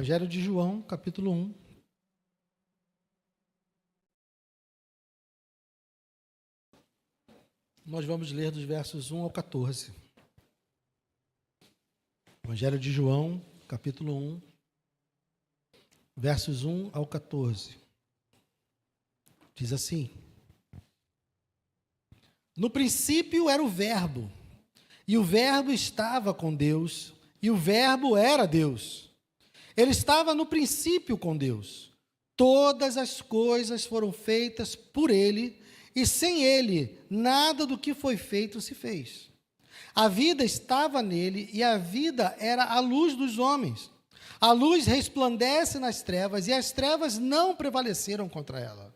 Evangelho de João, capítulo 1. Nós vamos ler dos versos 1 ao 14. Evangelho de João, capítulo 1, versos 1 ao 14. Diz assim: No princípio era o Verbo, e o Verbo estava com Deus, e o Verbo era Deus. Ele estava no princípio com Deus. Todas as coisas foram feitas por ele, e sem ele, nada do que foi feito se fez. A vida estava nele, e a vida era a luz dos homens. A luz resplandece nas trevas, e as trevas não prevaleceram contra ela.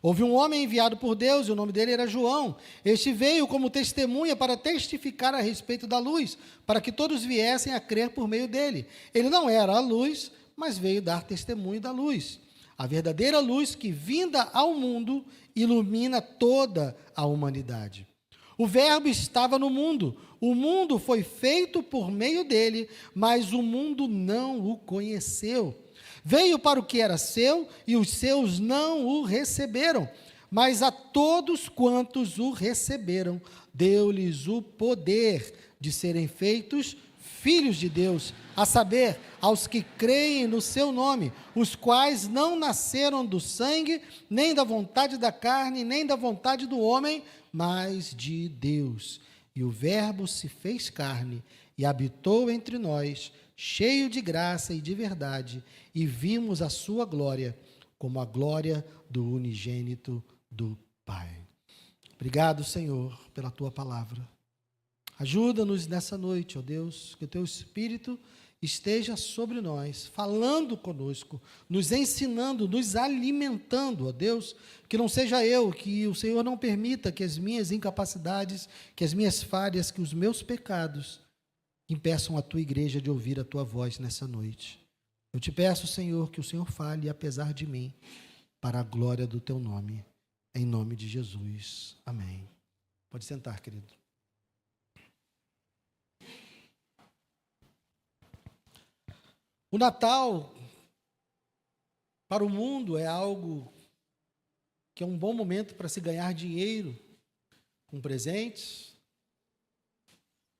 Houve um homem enviado por Deus, e o nome dele era João. Este veio como testemunha para testificar a respeito da luz, para que todos viessem a crer por meio dele. Ele não era a luz, mas veio dar testemunho da luz. A verdadeira luz que, vinda ao mundo, ilumina toda a humanidade. O Verbo estava no mundo. O mundo foi feito por meio dele, mas o mundo não o conheceu. Veio para o que era seu, e os seus não o receberam. Mas a todos quantos o receberam, deu-lhes o poder de serem feitos filhos de Deus, a saber, aos que creem no seu nome, os quais não nasceram do sangue, nem da vontade da carne, nem da vontade do homem, mas de Deus. E o Verbo se fez carne e habitou entre nós, cheio de graça e de verdade, e vimos a sua glória, como a glória do unigênito do Pai. Obrigado, Senhor, pela tua palavra. Ajuda-nos nessa noite, ó Deus, que o teu Espírito esteja sobre nós, falando conosco, nos ensinando, nos alimentando, ó Deus, que não seja eu, que o Senhor não permita que as minhas incapacidades, que as minhas falhas, que os meus pecados impeçam a tua igreja de ouvir a tua voz nessa noite. Eu te peço, Senhor, que o Senhor fale apesar de mim, para a glória do teu nome, em nome de Jesus. Amém. Pode sentar, querido. O Natal, para o mundo, é algo que é um bom momento para se ganhar dinheiro com presentes,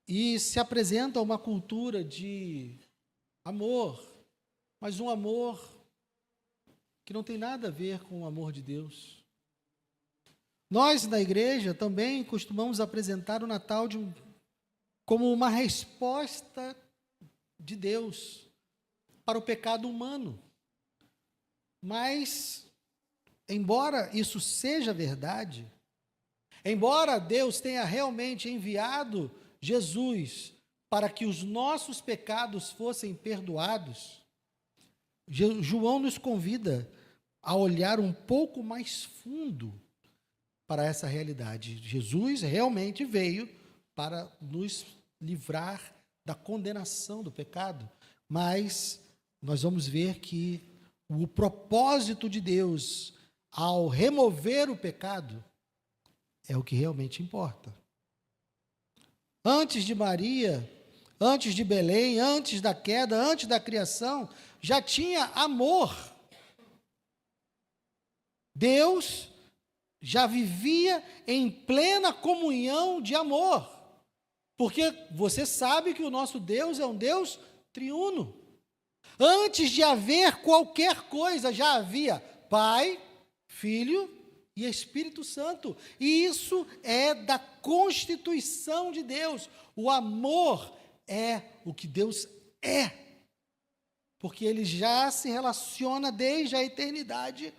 e se apresenta uma cultura de amor, mas um amor que não tem nada a ver com o amor de Deus. Nós, na igreja, também costumamos apresentar o Natal como uma resposta de Deus para o pecado humano. Mas, embora isso seja verdade, embora Deus tenha realmente enviado Jesus para que os nossos pecados fossem perdoados, João nos convida a olhar um pouco mais fundo para essa realidade. Jesus realmente veio para nos livrar da condenação do pecado, mas nós vamos ver que o propósito de Deus ao remover o pecado é o que realmente importa. Antes de Maria, antes de Belém, antes da queda, antes da criação, já tinha amor. Deus já vivia em plena comunhão de amor, porque você sabe que o nosso Deus é um Deus triuno. Antes de haver qualquer coisa, já havia Pai, Filho e Espírito Santo. E isso é da constituição de Deus. O amor é o que Deus é, porque ele já se relaciona desde a eternidade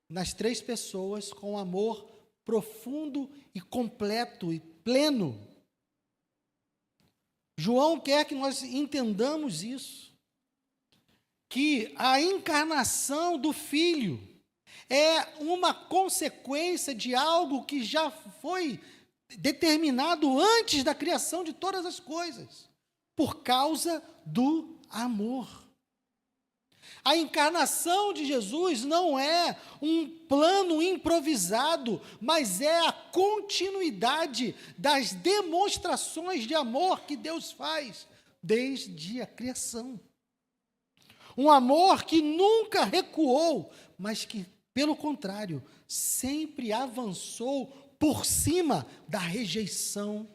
nas três pessoas com amor profundo e completo e pleno. João quer que nós entendamos isso, que a encarnação do Filho é uma consequência de algo que já foi determinado antes da criação de todas as coisas, por causa do amor. A encarnação de Jesus não é um plano improvisado, mas é a continuidade das demonstrações de amor que Deus faz desde a criação. Um amor que nunca recuou, mas que, pelo contrário, sempre avançou por cima da rejeição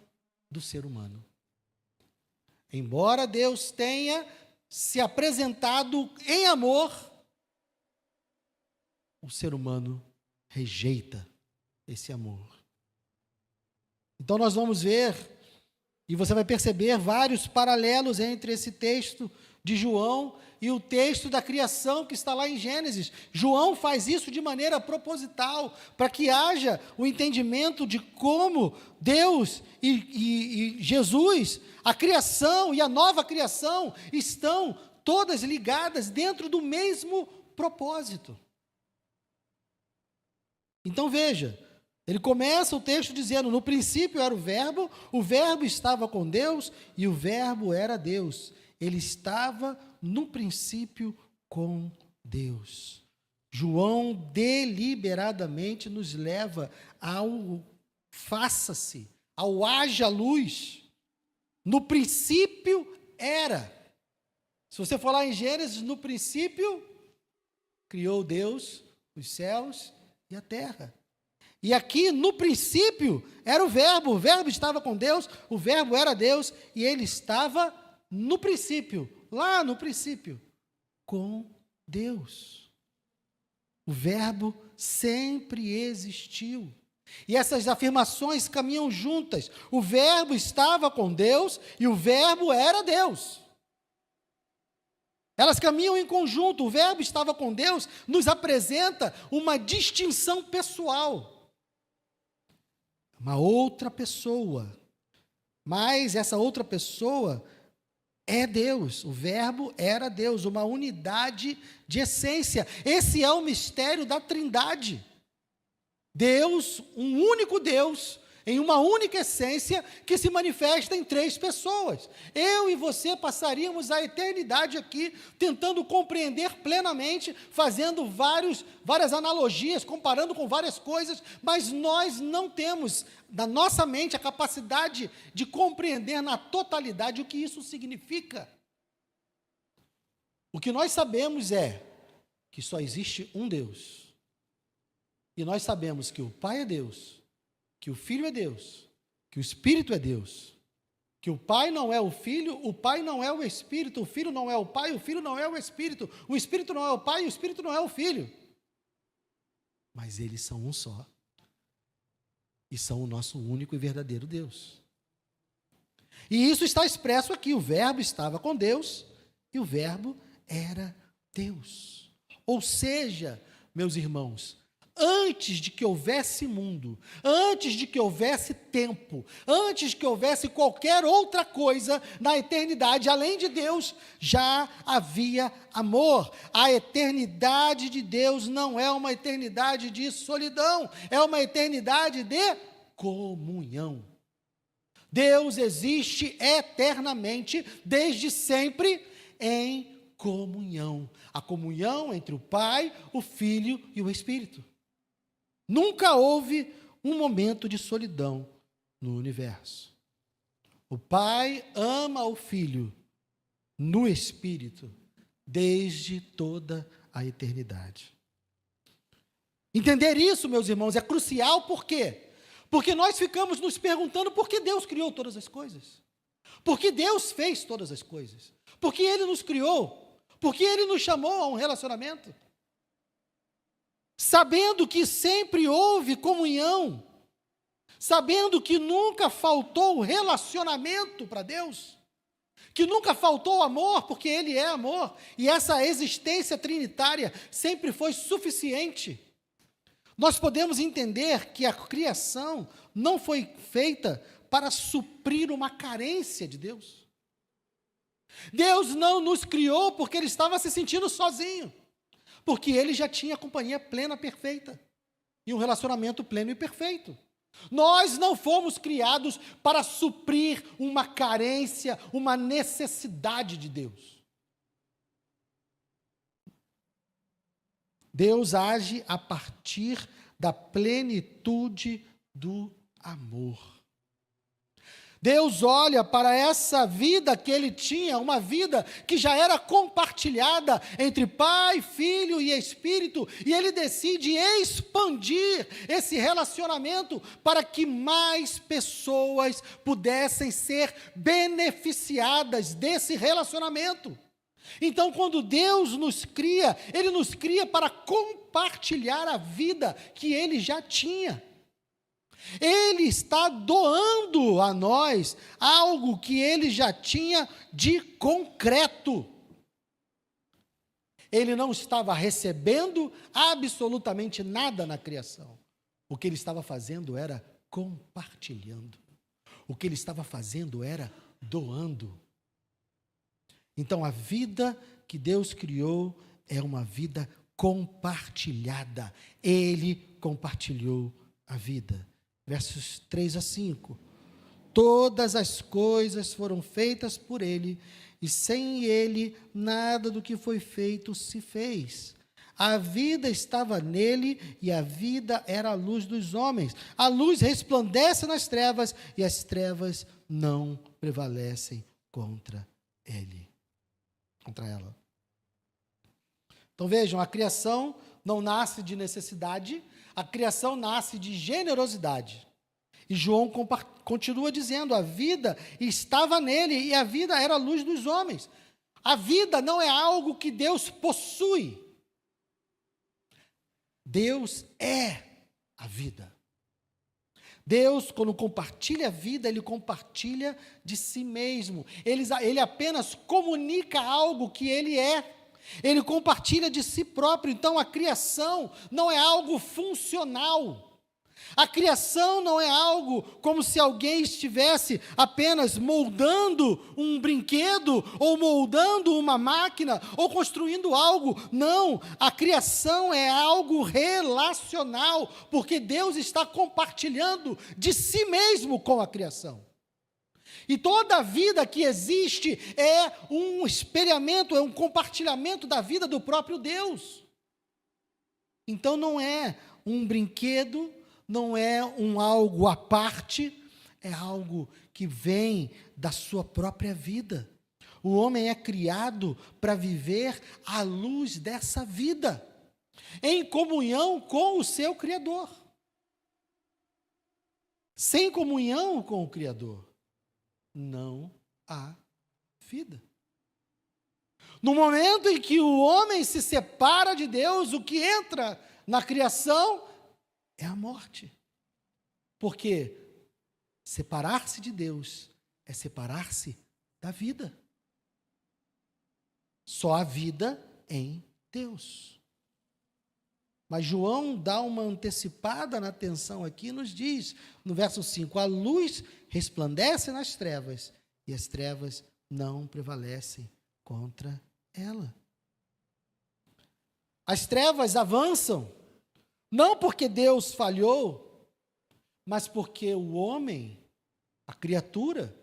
do ser humano. Embora Deus tenha se apresentado em amor, o ser humano rejeita esse amor. Então nós vamos ver, e você vai perceber vários paralelos entre esse texto de João e o texto da criação que está lá em Gênesis. João faz isso de maneira proposital, para que haja o entendimento de como Deus e Jesus, a criação e a nova criação, estão todas ligadas dentro do mesmo propósito. Então veja, ele começa o texto dizendo: no princípio era o verbo estava com Deus e o verbo era Deus. Ele estava no princípio com Deus. João deliberadamente nos leva ao faça-se, ao haja luz. No princípio era. Se você for lá em Gênesis, no princípio criou Deus os céus e a terra. E aqui, no princípio, era o verbo estava com Deus, o verbo era Deus, e ele estava no princípio, lá no princípio, com Deus. O verbo sempre existiu. E essas afirmações caminham juntas. O verbo estava com Deus e o verbo era Deus. Elas caminham em conjunto. O verbo estava com Deus nos apresenta uma distinção pessoal. Uma outra pessoa. Mas essa outra pessoa é Deus. O verbo era Deus, uma unidade de essência. Esse é o mistério da Trindade. Deus, um único Deus, em uma única essência, que se manifesta em três pessoas. Eu e você passaríamos a eternidade aqui, tentando compreender plenamente, fazendo várias analogias, comparando com várias coisas, mas nós não temos, na nossa mente, a capacidade de compreender na totalidade o que isso significa. O que nós sabemos é que só existe um Deus. E nós sabemos que o Pai é Deus, que o Filho é Deus, que o Espírito é Deus, que o Pai não é o Filho, o Pai não é o Espírito, o Filho não é o Pai, o Filho não é o Espírito não é o Pai, o Espírito não é o Filho. Mas eles são um só. E são o nosso único e verdadeiro Deus. E isso está expresso aqui, o verbo estava com Deus e o verbo era Deus. Ou seja, meus irmãos, antes de que houvesse mundo, antes de que houvesse tempo, antes de que houvesse qualquer outra coisa na eternidade, além de Deus, já havia amor. A eternidade de Deus não é uma eternidade de solidão, é uma eternidade de comunhão. Deus existe eternamente, desde sempre, em comunhão. A comunhão entre o Pai, o Filho e o Espírito. Nunca houve um momento de solidão no universo. O Pai ama o Filho no Espírito desde toda a eternidade. Entender isso, meus irmãos, é crucial. Por quê? Porque nós ficamos nos perguntando por que Deus criou todas as coisas. Por que Deus fez todas as coisas? Por que Ele nos criou? Por que Ele nos chamou a um relacionamento? Sabendo que sempre houve comunhão, sabendo que nunca faltou relacionamento para Deus, que nunca faltou amor, porque Ele é amor, e essa existência trinitária sempre foi suficiente. Nós podemos entender que a criação não foi feita para suprir uma carência de Deus. Deus não nos criou porque Ele estava se sentindo sozinho. Porque Ele já tinha companhia plena, perfeita. E um relacionamento pleno e perfeito. Nós não fomos criados para suprir uma carência, uma necessidade de Deus. Deus age a partir da plenitude do amor. Deus olha para essa vida que ele tinha, uma vida que já era compartilhada entre Pai, Filho e Espírito, e ele decide expandir esse relacionamento para que mais pessoas pudessem ser beneficiadas desse relacionamento. Então, quando Deus nos cria, Ele nos cria para compartilhar a vida que Ele já tinha. Ele está doando a nós algo que Ele já tinha de concreto. Ele não estava recebendo absolutamente nada na criação. O que Ele estava fazendo era compartilhando. O que Ele estava fazendo era doando. Então, a vida que Deus criou é uma vida compartilhada. Ele compartilhou a vida. Versos 3 a 5. Todas as coisas foram feitas por Ele, e sem Ele, nada do que foi feito se fez. A vida estava nele, e a vida era a luz dos homens. A luz resplandece nas trevas, e as trevas não prevalecem contra ela. Então vejam, a criação não nasce de necessidade, a criação nasce de generosidade. E João continua dizendo, a vida estava nele e a vida era a luz dos homens. A vida não é algo que Deus possui. Deus é a vida. Deus, quando compartilha a vida, Ele compartilha de si mesmo. Ele apenas comunica algo que Ele é. Ele compartilha de si próprio. Então, a criação não é algo funcional. A criação não é algo como se alguém estivesse apenas moldando um brinquedo, ou moldando uma máquina, ou construindo algo. Não, a criação é algo relacional, porque Deus está compartilhando de si mesmo com a criação. E toda a vida que existe é um espelhamento, é um compartilhamento da vida do próprio Deus. Então não é um brinquedo, não é algo à parte, é algo que vem da sua própria vida. O homem é criado para viver à luz dessa vida, em comunhão com o seu Criador. Sem comunhão com o Criador, não há vida. No momento em que o homem se separa de Deus, o que entra na criação é a morte. Porque separar-se de Deus é separar-se da vida. Só há vida em Deus. Mas João dá uma antecipada na atenção aqui e nos diz, no verso 5, a luz resplandece nas trevas, e as trevas não prevalecem contra ela. As trevas avançam, não porque Deus falhou, mas porque o homem, a criatura,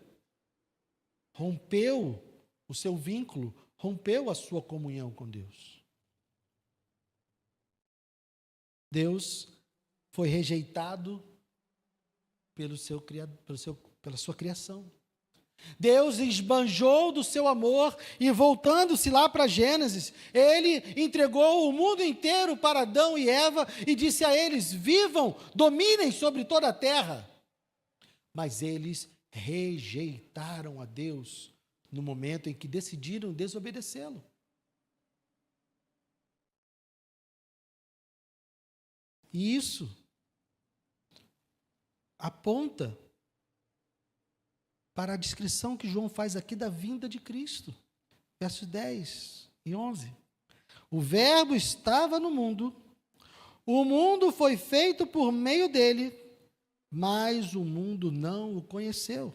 rompeu o seu vínculo, rompeu a sua comunhão com Deus. Deus foi rejeitado pela sua criação. Deus esbanjou do seu amor e, voltando-se lá para Gênesis, Ele entregou o mundo inteiro para Adão e Eva e disse a eles, vivam, dominem sobre toda a terra. Mas eles rejeitaram a Deus no momento em que decidiram desobedecê-lo. E isso aponta para a descrição que João faz aqui da vinda de Cristo. Versos 10 e 11. O Verbo estava no mundo, o mundo foi feito por meio dele, mas o mundo não o conheceu.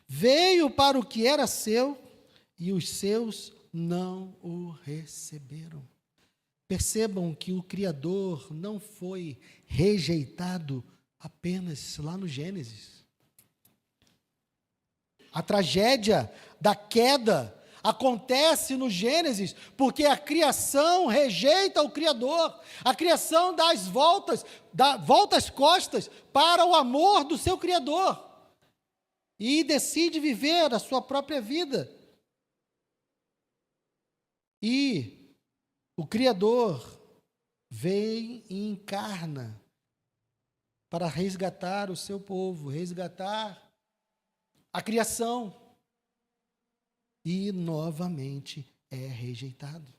Veio para o que era seu, e os seus não o receberam. Percebam que o Criador não foi rejeitado apenas lá no Gênesis. A tragédia da queda acontece no Gênesis porque a criação rejeita o Criador. A criação dá volta as costas para o amor do seu Criador. e decide viver a sua própria vida. E o Criador vem e encarna para resgatar o seu povo, resgatar a criação. E novamente é rejeitado.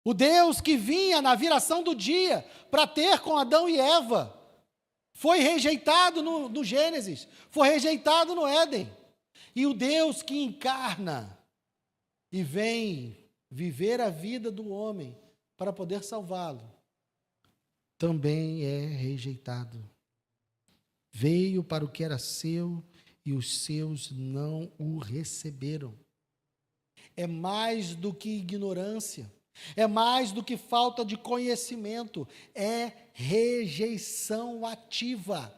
O Deus que vinha na viração do dia para ter com Adão e Eva, foi rejeitado no Gênesis, foi rejeitado no Éden. E o Deus que encarna e vem viver a vida do homem para poder salvá-lo, também é rejeitado. Veio para o que era seu e os seus não o receberam. É mais do que ignorância, é mais do que falta de conhecimento, é rejeição ativa.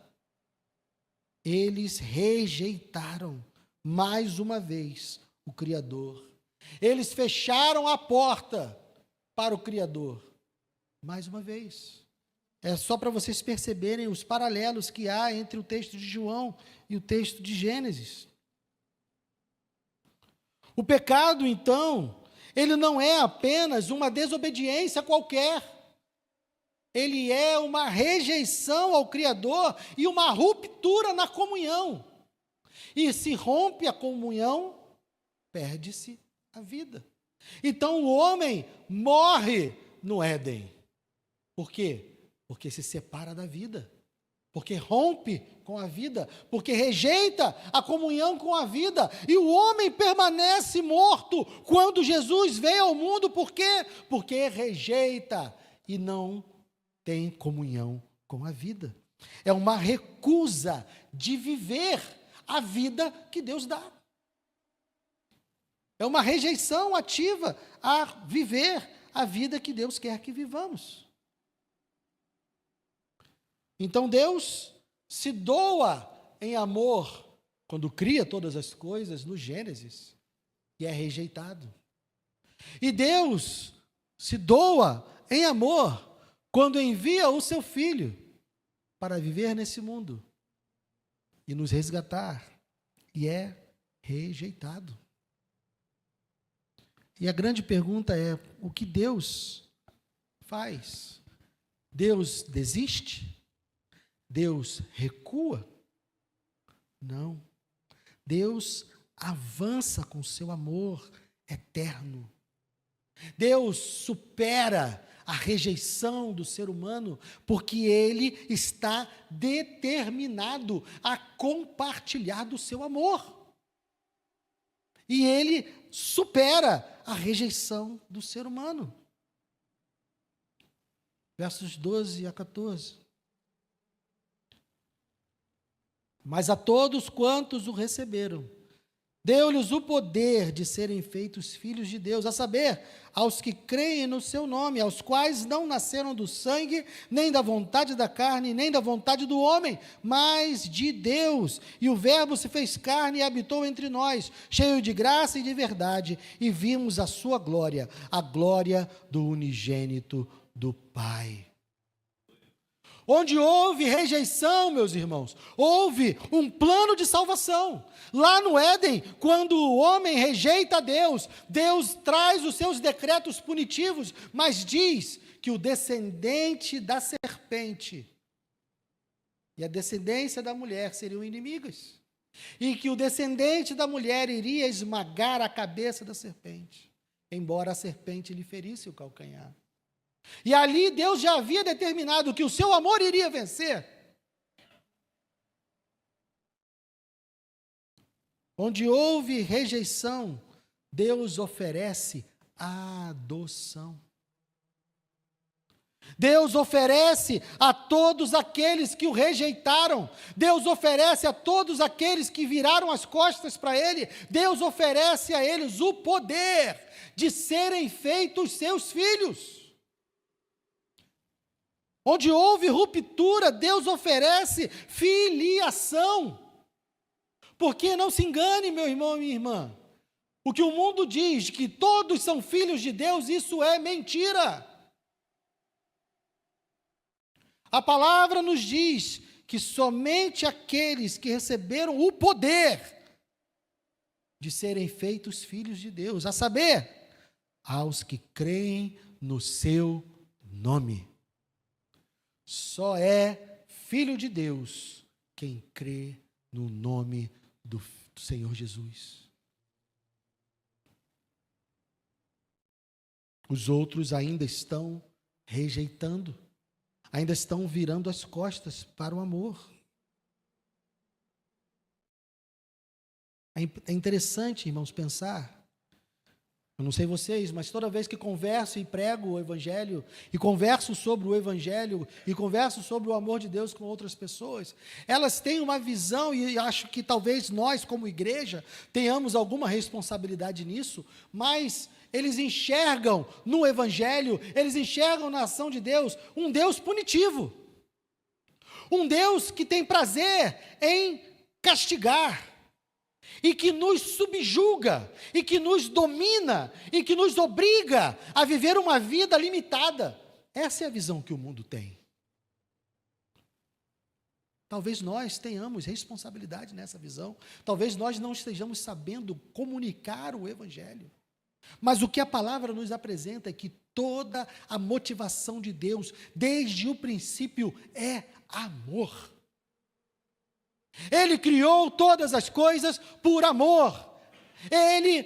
Eles rejeitaram mais uma vez o Criador. Eles fecharam a porta para o Criador. Mais uma vez. É só para vocês perceberem os paralelos que há entre o texto de João e o texto de Gênesis. O pecado, então, ele não é apenas uma desobediência qualquer. Ele é uma rejeição ao Criador e uma ruptura na comunhão. E se rompe a comunhão, perde-se a vida. Então o homem morre no Éden. Por quê? Porque se separa da vida, porque rompe com a vida, porque rejeita a comunhão com a vida, e o homem permanece morto quando Jesus veio ao mundo. Por quê? Porque rejeita e não tem comunhão com a vida. É uma recusa de viver a vida que Deus dá. É uma rejeição ativa a viver a vida que Deus quer que vivamos. Então Deus se doa em amor quando cria todas as coisas no Gênesis, e é rejeitado. E Deus se doa em amor quando envia o seu Filho para viver nesse mundo e nos resgatar, e é rejeitado. E a grande pergunta é: o que Deus faz? Deus desiste? Deus recua? Não. Deus avança com seu amor eterno. Deus supera a rejeição do ser humano, porque Ele está determinado a compartilhar do seu amor. E Ele supera a rejeição do ser humano. Versos 12 a 14. Mas a todos quantos o receberam, deu-lhes o poder de serem feitos filhos de Deus, a saber, aos que creem no seu nome, aos quais não nasceram do sangue, nem da vontade da carne, nem da vontade do homem, mas de Deus. E o Verbo se fez carne e habitou entre nós, cheio de graça e de verdade, e vimos a sua glória, a glória do unigênito do Pai. Onde houve rejeição, meus irmãos, houve um plano de salvação. Lá no Éden, quando o homem rejeita a Deus, Deus traz os seus decretos punitivos, mas diz que o descendente da serpente e a descendência da mulher seriam inimigas, e que o descendente da mulher iria esmagar a cabeça da serpente, embora a serpente lhe ferisse o calcanhar. E ali Deus já havia determinado que o seu amor iria vencer. Onde houve rejeição, Deus oferece a adoção. Deus oferece a todos aqueles que o rejeitaram. Deus oferece a todos aqueles que viraram as costas para Ele. Deus oferece a eles o poder de serem feitos seus filhos. Onde houve ruptura, Deus oferece filiação. Porque não se engane, meu irmão e minha irmã, o que o mundo diz, que todos são filhos de Deus, isso é mentira. A palavra nos diz que somente aqueles que receberam o poder de serem feitos filhos de Deus, a saber, aos que creem no seu nome. Só é filho de Deus quem crê no nome do Senhor Jesus. Os outros ainda estão rejeitando, ainda estão virando as costas para o amor. É interessante, irmãos, pensar. Eu não sei vocês, mas toda vez que converso e prego o Evangelho, e converso sobre o Evangelho, e converso sobre o amor de Deus com outras pessoas, elas têm uma visão, e acho que talvez nós, como igreja, tenhamos alguma responsabilidade nisso, mas eles enxergam no Evangelho, eles enxergam na ação de Deus, um Deus punitivo. Um Deus que tem prazer em castigar. E que nos subjuga, e que nos domina, e que nos obriga a viver uma vida limitada. Essa é a visão que o mundo tem. Talvez nós tenhamos responsabilidade nessa visão, talvez nós não estejamos sabendo comunicar o Evangelho. Mas o que a palavra nos apresenta é que toda a motivação de Deus, desde o princípio, é amor. Ele criou todas as coisas por amor. Ele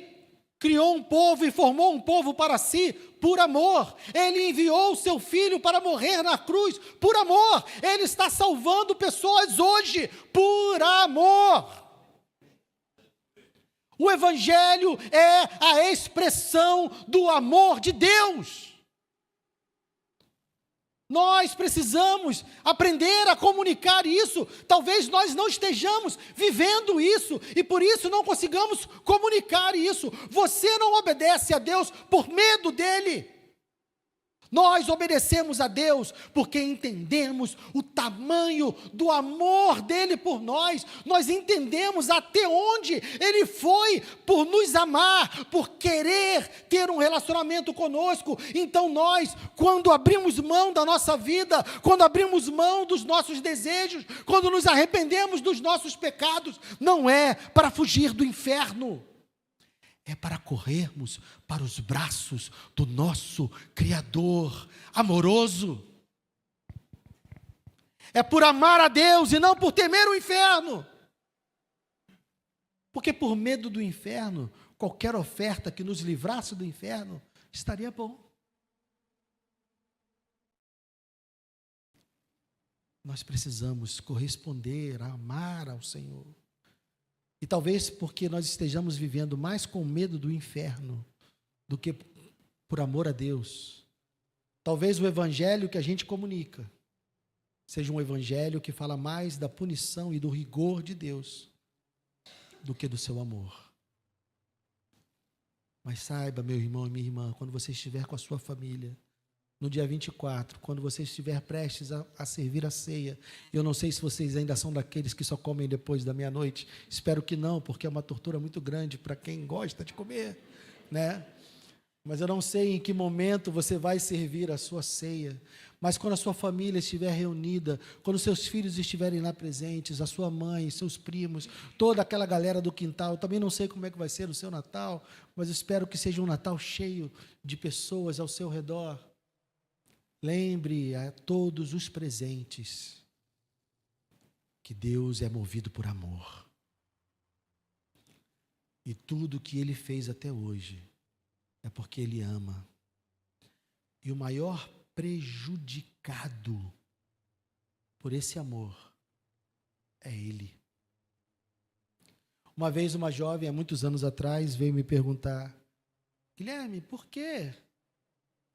criou um povo e formou um povo para si por amor. Ele enviou o seu filho para morrer na cruz por amor. Ele está salvando pessoas hoje por amor. O Evangelho é a expressão do amor de Deus. Nós precisamos aprender a comunicar isso. Talvez nós não estejamos vivendo isso e por isso não consigamos comunicar isso. Você não obedece a Deus por medo dele. Nós obedecemos a Deus porque entendemos o tamanho do amor dele por nós. Nós entendemos até onde ele foi por nos amar, por querer ter um relacionamento conosco. Então nós, quando abrimos mão da nossa vida, quando abrimos mão dos nossos desejos, quando nos arrependemos dos nossos pecados, não é para fugir do inferno. É para corrermos para os braços do nosso Criador amoroso. É por amar a Deus e não por temer o inferno. Porque por medo do inferno, qualquer oferta que nos livrasse do inferno, estaria bom. Nós precisamos corresponder, amar ao Senhor. E talvez porque nós estejamos vivendo mais com medo do inferno do que por amor a Deus. Talvez o evangelho que a gente comunica seja um evangelho que fala mais da punição e do rigor de Deus do que do seu amor. Mas saiba, meu irmão e minha irmã, quando você estiver com a sua família, no dia 24, quando você estiver prestes a servir a ceia, eu não sei se vocês ainda são daqueles que só comem depois da meia-noite, espero que não, porque é uma tortura muito grande para quem gosta de comer, né? Mas eu não sei em que momento você vai servir a sua ceia, mas quando a sua família estiver reunida, quando seus filhos estiverem lá presentes, a sua mãe, seus primos, toda aquela galera do quintal, eu também não sei como é que vai ser o seu Natal, mas eu espero que seja um Natal cheio de pessoas ao seu redor. Lembre a todos os presentes que Deus é movido por amor. E tudo que Ele fez até hoje é porque Ele ama. E o maior prejudicado por esse amor é Ele. Uma vez uma jovem, há muitos anos atrás, veio me perguntar: Guilherme, por quê?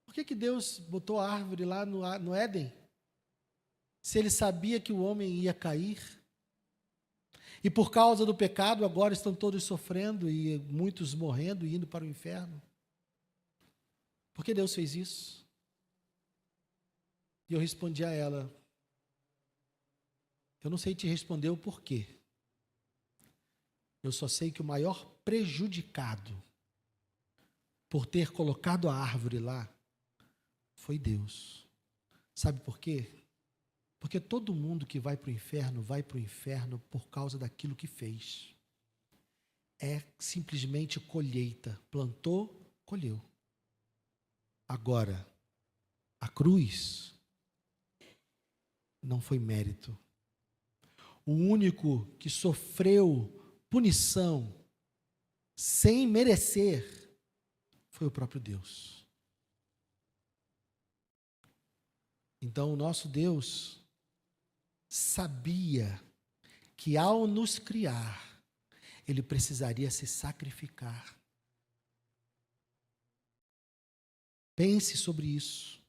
Por que Deus botou a árvore lá no Éden? Se Ele sabia que o homem ia cair. E por causa do pecado, agora estão todos sofrendo e muitos morrendo e indo para o inferno. Por que Deus fez isso? E eu respondi a ela: eu não sei te responder o porquê. Eu só sei que o maior prejudicado por ter colocado a árvore lá foi Deus. Sabe por quê? Porque todo mundo que vai para o inferno por causa daquilo que fez. É simplesmente colheita. Plantou, colheu. Agora, a cruz não foi mérito. O único que sofreu punição sem merecer foi o próprio Deus. Então, o nosso Deus sabia que ao nos criar, Ele precisaria se sacrificar. Pense sobre isso.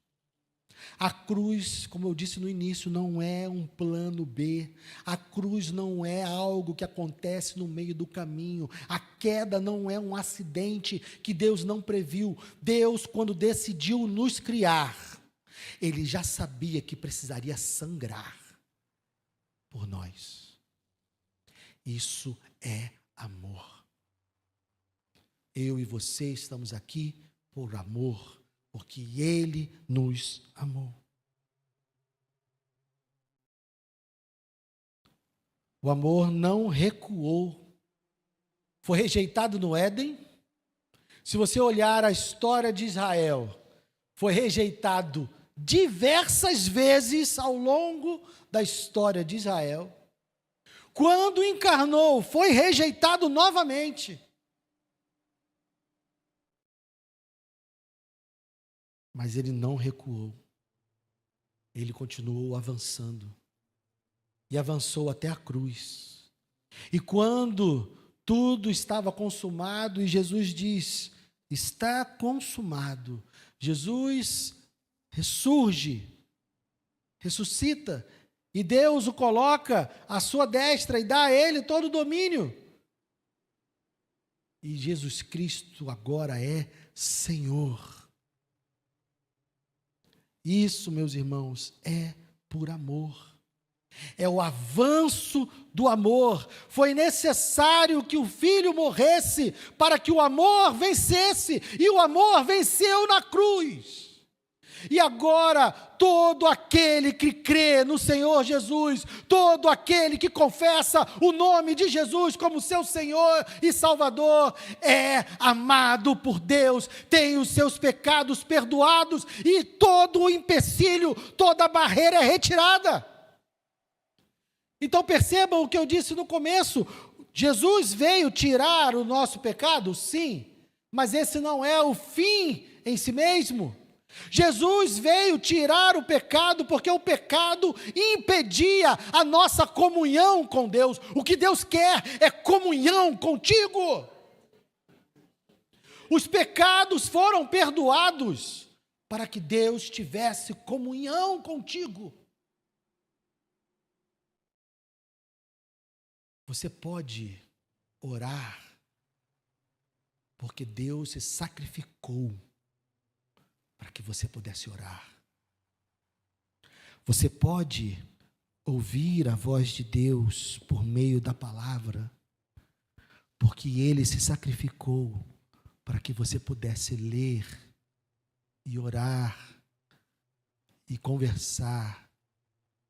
A cruz, como eu disse no início, não é um plano B. A cruz não é algo que acontece no meio do caminho. A queda não é um acidente que Deus não previu. Deus, quando decidiu nos criar, Ele já sabia que precisaria sangrar por nós. Isso é amor. Eu e você estamos aqui por amor, porque Ele nos amou. O amor não recuou. Foi rejeitado no Éden. Se você olhar a história de Israel, foi rejeitado diversas vezes ao longo da história de Israel. Quando encarnou, foi rejeitado novamente. Mas Ele não recuou. Ele continuou avançando. E avançou até a cruz. E quando tudo estava consumado, e Jesus diz, está consumado. Jesus ressuscita, e Deus o coloca à sua destra e dá a Ele todo o domínio. E Jesus Cristo agora é Senhor. Isso, meus irmãos, é por amor. É o avanço do amor. Foi necessário que o Filho morresse para que o amor vencesse. E o amor venceu na cruz. E agora, todo aquele que crê no Senhor Jesus, todo aquele que confessa o nome de Jesus como seu Senhor e Salvador, é amado por Deus, tem os seus pecados perdoados e todo o empecilho, toda a barreira é retirada. Então percebam o que eu disse no começo, Jesus veio tirar o nosso pecado, sim, mas esse não é o fim em si mesmo. Jesus veio tirar o pecado porque o pecado impedia a nossa comunhão com Deus. O que Deus quer é comunhão contigo. Os pecados foram perdoados para que Deus tivesse comunhão contigo. Você pode orar porque Deus se sacrificou para que você pudesse orar. Você pode ouvir a voz de Deus por meio da palavra, porque Ele se sacrificou para que você pudesse ler e orar e conversar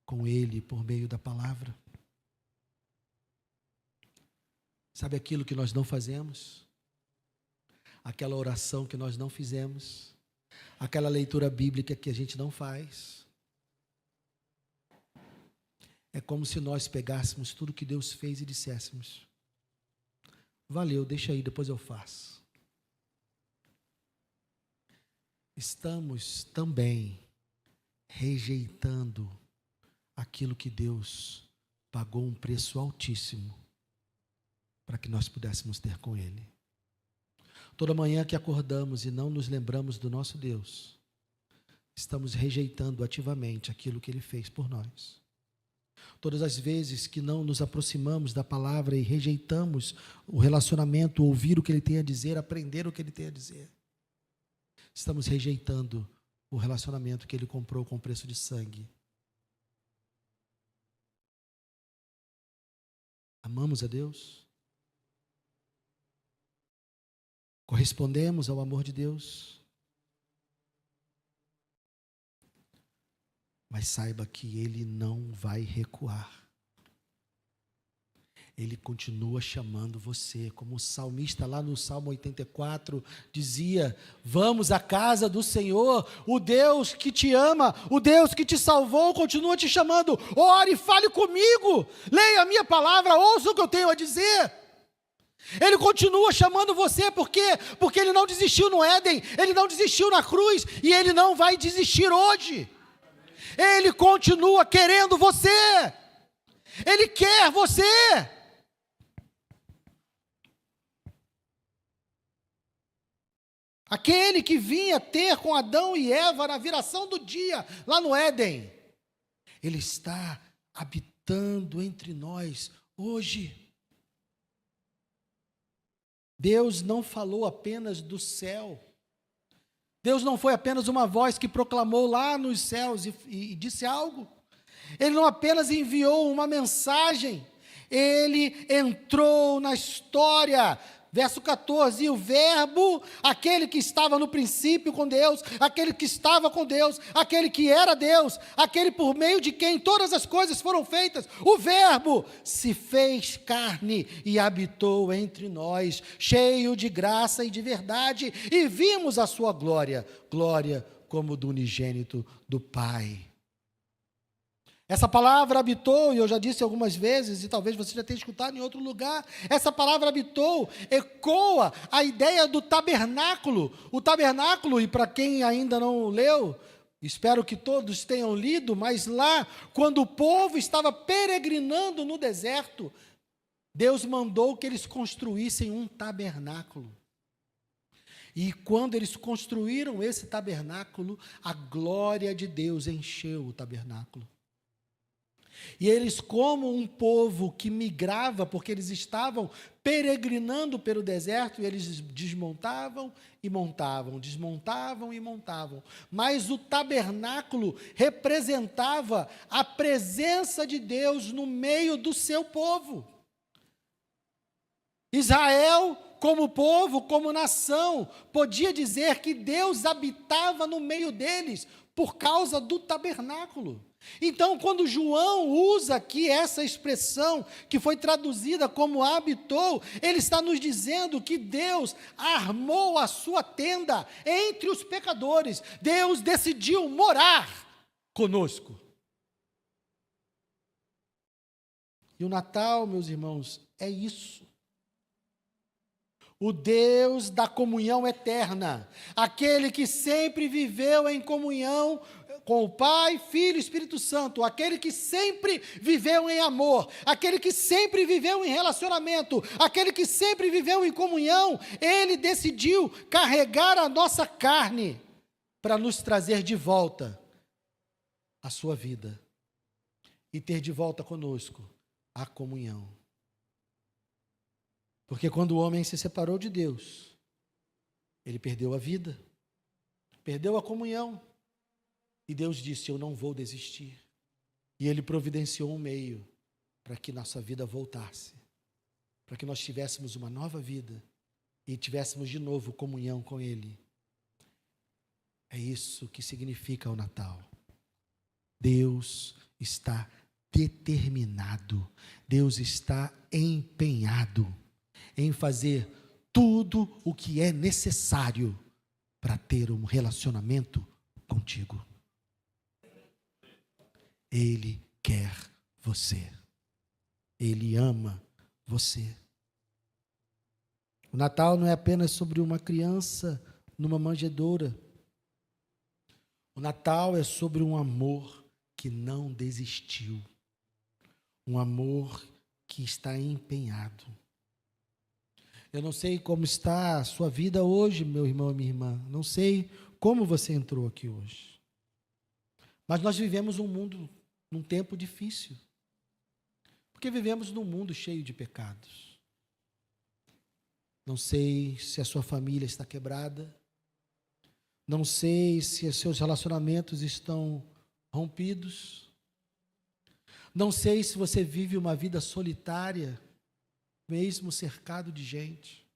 com Ele por meio da palavra. Sabe aquilo que nós não fazemos? Aquela oração que nós não fizemos? Aquela leitura bíblica que a gente não faz. É como se nós pegássemos tudo que Deus fez e disséssemos: valeu, deixa aí, depois eu faço. Estamos também rejeitando aquilo que Deus pagou um preço altíssimo para que nós pudéssemos ter com Ele. Toda manhã que acordamos e não nos lembramos do nosso Deus, estamos rejeitando ativamente aquilo que Ele fez por nós. Todas as vezes que não nos aproximamos da palavra e rejeitamos o relacionamento, ouvir o que Ele tem a dizer, aprender o que Ele tem a dizer, estamos rejeitando o relacionamento que Ele comprou com preço de sangue. Amamos a Deus? Correspondemos ao amor de Deus? Mas saiba que Ele não vai recuar. Ele continua chamando você, como o salmista lá no Salmo 84 dizia: vamos à casa do Senhor, o Deus que te ama, o Deus que te salvou, continua te chamando. Ore, fale comigo, leia a minha palavra, ouça o que eu tenho a dizer. Ele continua chamando você, por quê? Porque Ele não desistiu no Éden, Ele não desistiu na cruz, e Ele não vai desistir hoje. Ele continua querendo você, Ele quer você. Aquele que vinha ter com Adão e Eva na viração do dia, lá no Éden, Ele está habitando entre nós hoje. Deus não falou apenas do céu. Deus não foi apenas uma voz que proclamou lá nos céus e disse algo. Ele não apenas enviou uma mensagem, Ele entrou na história. Verso 14, e o verbo, aquele que estava no princípio com Deus, aquele que estava com Deus, aquele que era Deus, aquele por meio de quem todas as coisas foram feitas, o verbo se fez carne e habitou entre nós, cheio de graça e de verdade, e vimos a sua glória, glória como do unigênito do Pai. Essa palavra habitou, e eu já disse algumas vezes, e talvez você já tenha escutado em outro lugar, essa palavra habitou, ecoa a ideia do tabernáculo. O tabernáculo, e para quem ainda não leu, espero que todos tenham lido, mas lá, quando o povo estava peregrinando no deserto, Deus mandou que eles construíssem um tabernáculo. E quando eles construíram esse tabernáculo, a glória de Deus encheu o tabernáculo. E eles, como um povo que migrava, porque eles estavam peregrinando pelo deserto, e eles desmontavam e montavam, desmontavam e montavam. Mas o tabernáculo representava a presença de Deus no meio do seu povo. Israel, como povo, como nação, podia dizer que Deus habitava no meio deles por causa do tabernáculo. Então, quando João usa aqui essa expressão, que foi traduzida como habitou, ele está nos dizendo que Deus armou a sua tenda entre os pecadores. Deus decidiu morar conosco. E o Natal, meus irmãos, é isso. O Deus da comunhão eterna, aquele que sempre viveu em comunhão com o Pai, Filho e Espírito Santo, aquele que sempre viveu em amor, aquele que sempre viveu em relacionamento, aquele que sempre viveu em comunhão, Ele decidiu carregar a nossa carne para nos trazer de volta a sua vida e ter de volta conosco a comunhão. Porque quando o homem se separou de Deus, ele perdeu a vida, perdeu a comunhão. E Deus disse: eu não vou desistir. E Ele providenciou um meio para que nossa vida voltasse, para que nós tivéssemos uma nova vida e tivéssemos de novo comunhão com Ele. É isso que significa o Natal. Deus está determinado, Deus está empenhado em fazer tudo o que é necessário para ter um relacionamento contigo. Ele quer você. Ele ama você. O Natal não é apenas sobre uma criança numa manjedoura. O Natal é sobre um amor que não desistiu. Um amor que está empenhado. Eu não sei como está a sua vida hoje, meu irmão e minha irmã. Não sei como você entrou aqui hoje. Mas nós vivemos num tempo difícil. Porque vivemos num mundo cheio de pecados. Não sei se a sua família está quebrada. Não sei se os seus relacionamentos estão rompidos. Não sei se você vive uma vida solitária, mesmo cercado de gente.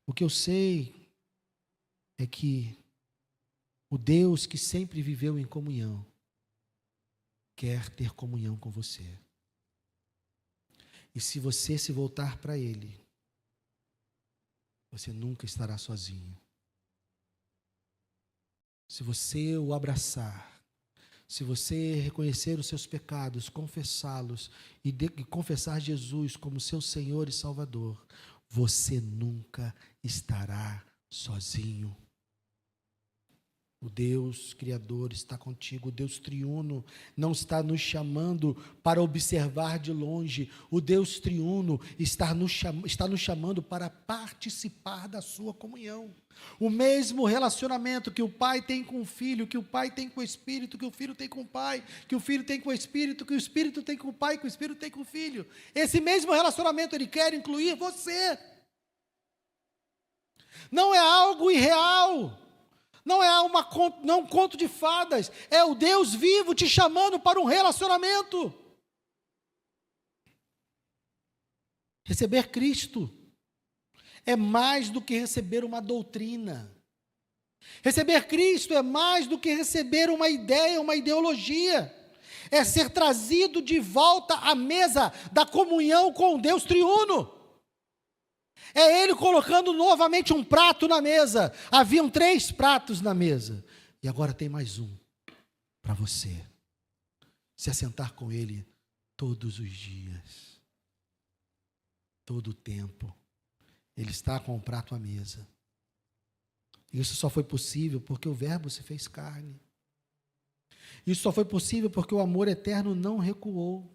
O que eu sei é que o Deus que sempre viveu em comunhão, quer ter comunhão com você. E se você se voltar para Ele, você nunca estará sozinho. Se você o abraçar, se você reconhecer os seus pecados, confessá-los e confessar Jesus como seu Senhor e Salvador, você nunca estará sozinho. O Deus Criador está contigo, o Deus Triuno não está nos chamando para observar de longe, o Deus Triuno está nos chamando para participar da sua comunhão. O mesmo relacionamento que o Pai tem com o Filho, que o Pai tem com o Espírito, que o Filho tem com o Pai, que o Filho tem com o Espírito, que o Espírito tem com o Pai, que o Espírito tem com o Filho. Esse mesmo relacionamento Ele quer incluir você. Não é algo irreal. Não é um conto de fadas, é o Deus vivo te chamando para um relacionamento. Receber Cristo é mais do que receber uma doutrina. Receber Cristo é mais do que receber uma ideia, uma ideologia. É ser trazido de volta à mesa da comunhão com o Deus triuno. É Ele colocando novamente um prato na mesa. Haviam 3 pratos na mesa. E agora tem mais um para você. Se assentar com Ele todos os dias. Todo o tempo. Ele está com o prato à mesa. Isso só foi possível porque o Verbo se fez carne. Isso só foi possível porque o amor eterno não recuou.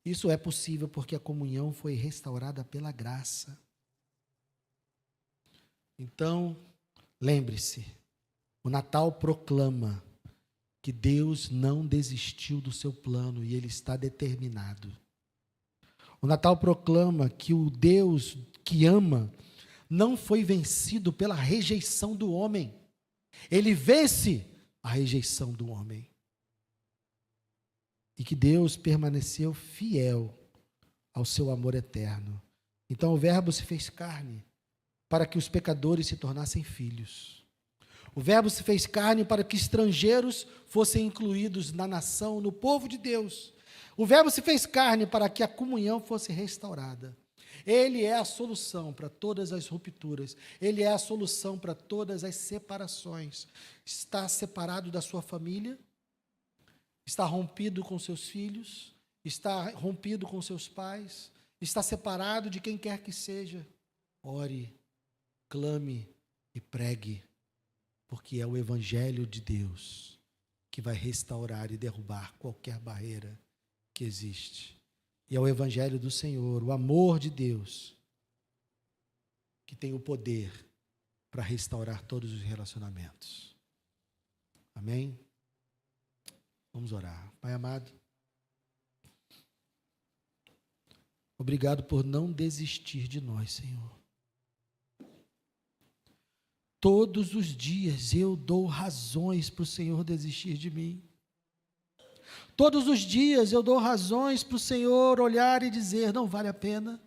Isso é possível porque a comunhão foi restaurada pela graça. Então, lembre-se, o Natal proclama que Deus não desistiu do seu plano e Ele está determinado. O Natal proclama que o Deus que ama não foi vencido pela rejeição do homem. Ele vence a rejeição do homem. E que Deus permaneceu fiel ao seu amor eterno. Então o Verbo se fez carne para que os pecadores se tornassem filhos. O Verbo se fez carne para que estrangeiros fossem incluídos na nação, no povo de Deus. O Verbo se fez carne para que a comunhão fosse restaurada. Ele é a solução para todas as rupturas. Ele é a solução para todas as separações. Está separado da sua família, está rompido com seus filhos, está rompido com seus pais, está separado de quem quer que seja. Ore, clame e pregue, porque é o Evangelho de Deus que vai restaurar e derrubar qualquer barreira que existe. E é o Evangelho do Senhor, o amor de Deus, que tem o poder para restaurar todos os relacionamentos. Amém? Vamos orar. Pai amado, obrigado por não desistir de nós, Senhor. Todos os dias eu dou razões para o Senhor desistir de mim. Todos os dias eu dou razões para o Senhor olhar e dizer, não vale a pena.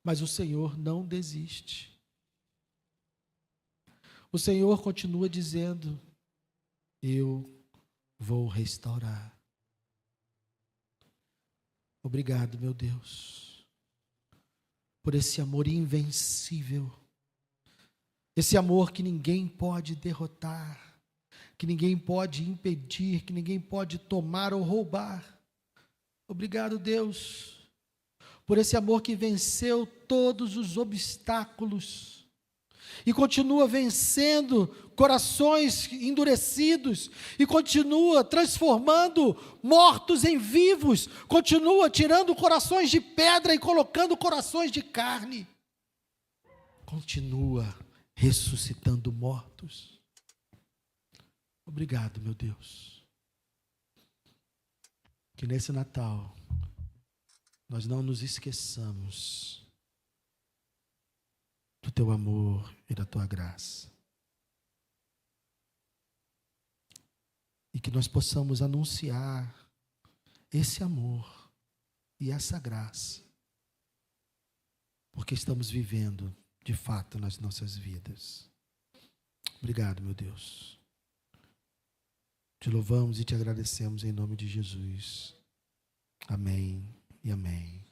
Mas o Senhor não desiste. O Senhor continua dizendo, eu vou restaurar. Obrigado, meu Deus, por esse amor invencível, esse amor que ninguém pode derrotar, que ninguém pode impedir, que ninguém pode tomar ou roubar. Obrigado, Deus, por esse amor que venceu todos os obstáculos e continua vencendo corações endurecidos, e continua transformando mortos em vivos, continua tirando corações de pedra e colocando corações de carne, continua ressuscitando mortos. Obrigado, meu Deus, que nesse Natal nós não nos esqueçamos do teu amor e da tua graça. E que nós possamos anunciar esse amor e essa graça, porque estamos vivendo, de fato, nas nossas vidas. Obrigado, meu Deus. Te louvamos e te agradecemos em nome de Jesus. Amém e amém.